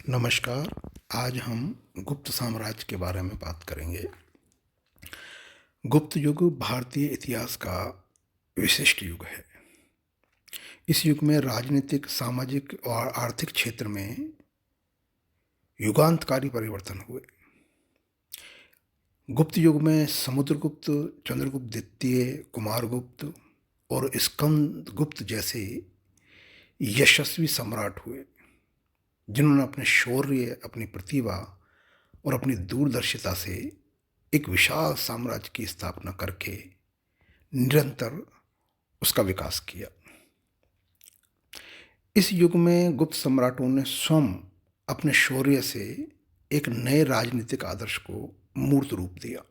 नमस्कार। आज हम गुप्त साम्राज्य के बारे में बात करेंगे। गुप्त युग भारतीय इतिहास का विशिष्ट युग है। इस युग में राजनीतिक, सामाजिक और आर्थिक क्षेत्र में युगांतकारी परिवर्तन हुए। गुप्त युग में समुद्रगुप्त, चंद्रगुप्त द्वितीय, कुमारगुप्त और स्कंदगुप्त जैसे यशस्वी सम्राट हुए, जिन्होंने अपने शौर्य, अपनी प्रतिभा और अपनी दूरदर्शिता से एक विशाल साम्राज्य की स्थापना करके निरंतर उसका विकास किया। इस युग में गुप्त सम्राटों ने स्वयं अपने शौर्य से एक नए राजनीतिक आदर्श को मूर्त रूप दिया।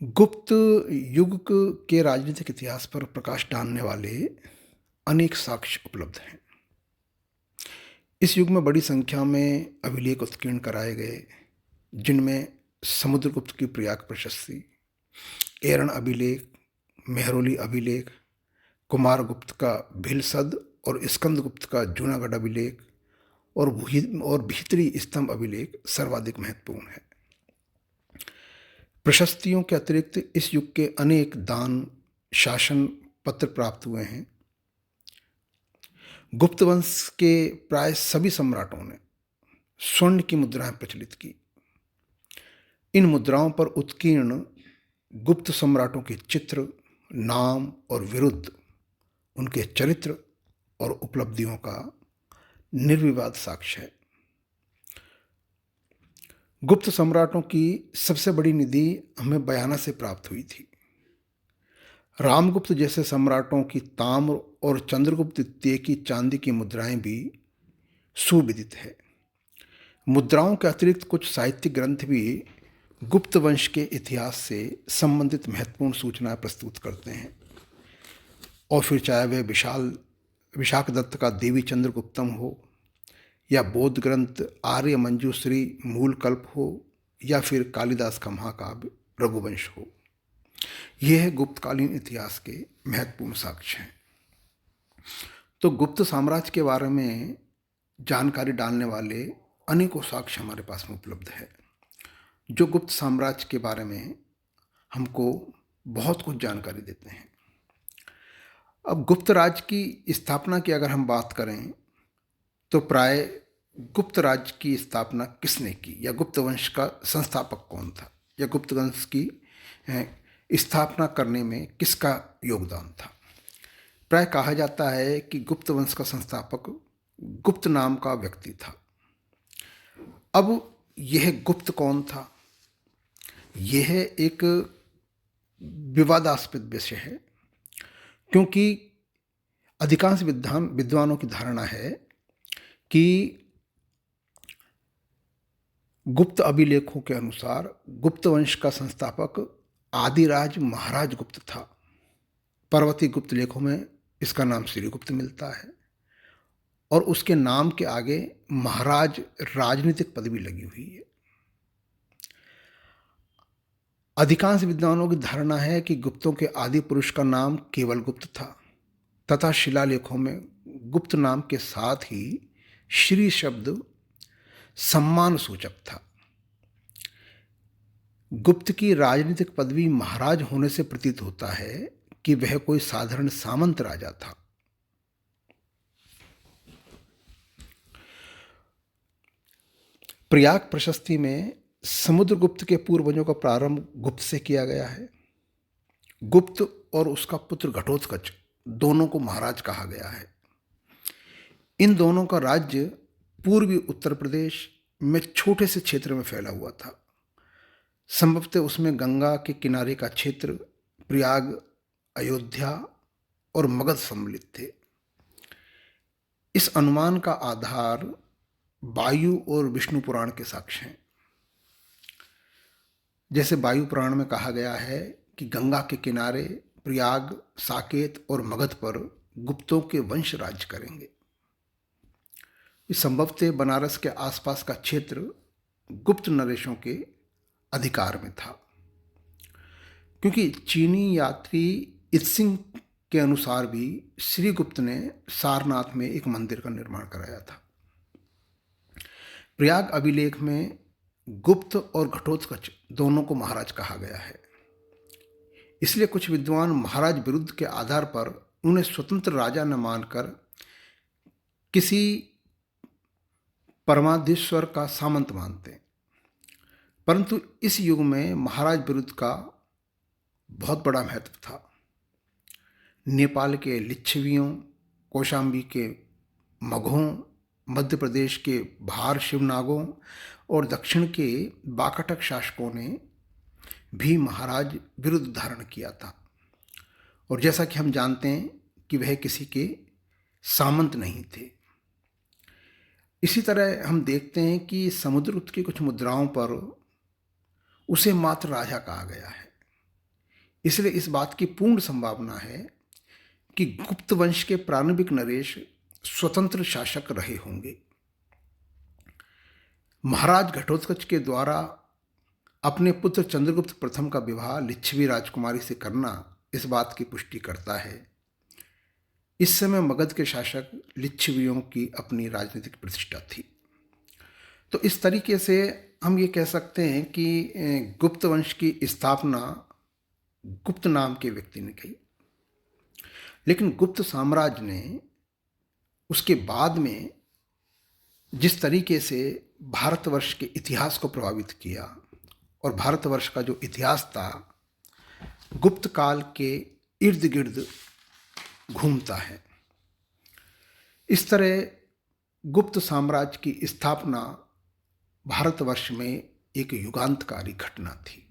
गुप्त युग के राजनीतिक इतिहास पर प्रकाश डालने वाले अनेक साक्ष्य उपलब्ध हैं। इस युग में बड़ी संख्या में अभिलेख उत्कीर्ण कराए गए, जिनमें समुद्रगुप्त की प्रयाग प्रशस्ति, एरन अभिलेख, मेहरौली अभिलेख, कुमारगुप्त का भिलसद और स्कंदगुप्त का जूनागढ़ अभिलेख और भीतरी स्तंभ अभिलेख सर्वाधिक महत्वपूर्ण है। प्रशस्तियों के अतिरिक्त इस युग के अनेक दान, शासन पत्र प्राप्त हुए हैं। गुप्त वंश के प्राय सभी सम्राटों ने स्वर्ण की मुद्राएं प्रचलित की। इन मुद्राओं पर उत्कीर्ण गुप्त सम्राटों के चित्र, नाम और विरुद्ध उनके चरित्र और उपलब्धियों का निर्विवाद साक्ष्य है। गुप्त सम्राटों की सबसे बड़ी निधि हमें बयाना से प्राप्त हुई थी। रामगुप्त जैसे सम्राटों की ताम्र और चंद्रगुप्त द्वितीय की चांदी की मुद्राएं भी सुविदित है। मुद्राओं के अतिरिक्त कुछ साहित्यिक ग्रंथ भी गुप्त वंश के इतिहास से संबंधित महत्वपूर्ण सूचनाएं प्रस्तुत करते हैं, और फिर चाहे वह विशाखदत्त का देवी चंद्रगुप्तम हो, या बौद्ध ग्रंथ आर्य मंजूश्री मूलकल्प हो, या फिर कालिदास का महाकाव्य रघुवंश हो। यह गुप्तकालीन इतिहास के महत्वपूर्ण साक्ष्य हैं। तो गुप्त साम्राज्य के बारे में जानकारी डालने वाले अनेकों साक्ष्य हमारे पास में उपलब्ध है, जो गुप्त साम्राज्य के बारे में हमको बहुत कुछ जानकारी देते हैं। अब गुप्त राज्य की स्थापना की अगर हम बात करें तो प्राय गुप्त राज्य की स्थापना किसने की, या गुप्त वंश का संस्थापक कौन था, या गुप्त वंश की स्थापना करने में किसका योगदान था। प्राय कहा जाता है कि गुप्त वंश का संस्थापक गुप्त नाम का व्यक्ति था। अब यह गुप्त कौन था, यह एक विवादास्पद विषय है, क्योंकि अधिकांश विद्वानों की धारणा है कि गुप्त अभिलेखों के अनुसार गुप्त वंश का संस्थापक आदिराज महाराज गुप्त था। पर्वतीय गुप्त लेखों में इसका नाम श्रीगुप्त मिलता है, और उसके नाम के आगे महाराज राजनीतिक पदवी लगी हुई है। अधिकांश विद्वानों की धारणा है कि गुप्तों के आदि पुरुष का नाम केवल गुप्त था, तथा शिलालेखों में गुप्त नाम के साथ ही श्री शब्द सम्मान सूचक था। गुप्त की राजनीतिक पदवी महाराज होने से प्रतीत होता है कि वह कोई साधारण सामंत राजा था। प्रयाग प्रशस्ति में समुद्रगुप्त के पूर्वजों का प्रारंभ गुप्त से किया गया है। गुप्त और उसका पुत्र घटोत्कच दोनों को महाराज कहा गया है। इन दोनों का राज्य पूर्वी उत्तर प्रदेश में छोटे से क्षेत्र में फैला हुआ था। संभवतः उसमें गंगा के किनारे का क्षेत्र, प्रयाग, अयोध्या और मगध सम्मिलित थे। इस अनुमान का आधार वायु और विष्णु पुराण के साक्ष्य हैं। जैसे वायु पुराण में कहा गया है कि गंगा के किनारे प्रयाग, साकेत और मगध पर गुप्तों के वंश राज्य करेंगे। इस संभवतः बनारस के आसपास का क्षेत्र गुप्त नरेशों के अधिकार में था, क्योंकि चीनी यात्री इत्सिंग के अनुसार भी श्रीगुप्त ने सारनाथ में एक मंदिर का निर्माण कराया था। प्रयाग अभिलेख में गुप्त और घटोत्कच दोनों को महाराज कहा गया है। इसलिए कुछ विद्वान महाराज विरुद्ध के आधार पर उन्हें स्वतंत्र राजा न मानकर किसी परमाधीश्वर का सामंत मानते हैं। परंतु इस युग में महाराज विरुद्ध का बहुत बड़ा महत्व था। नेपाल के लिच्छवियों, कौशाम्बी के मगहों, मध्य प्रदेश के भार शिवनागों और दक्षिण के बाकटक शासकों ने भी महाराज विरुद्ध धारण किया था। और जैसा कि हम जानते हैं कि वह किसी के सामंत नहीं थे। इसी तरह हम देखते हैं कि समुद्रगुप्त की कुछ मुद्राओं पर उसे मात्र राजा कहा गया है। इसलिए इस बात की पूर्ण संभावना है कि गुप्त वंश के प्रारंभिक नरेश स्वतंत्र शासक रहे होंगे। महाराज घटोत्कच के द्वारा अपने पुत्र चंद्रगुप्त प्रथम का विवाह लिच्छवी राजकुमारी से करना इस बात की पुष्टि करता है। इस समय मगध के शासक लिच्छवियों की अपनी राजनीतिक प्रतिष्ठा थी। तो इस तरीके से हम ये कह सकते हैं कि गुप्त वंश की स्थापना गुप्त नाम के व्यक्ति ने की। लेकिन गुप्त साम्राज्य ने उसके बाद में जिस तरीके से भारतवर्ष के इतिहास को प्रभावित किया, और भारतवर्ष का जो इतिहास था गुप्त काल के इर्द गिर्द घूमता है। इस तरह गुप्त साम्राज्य की स्थापना भारतवर्ष में एक युगांतकारी घटना थी।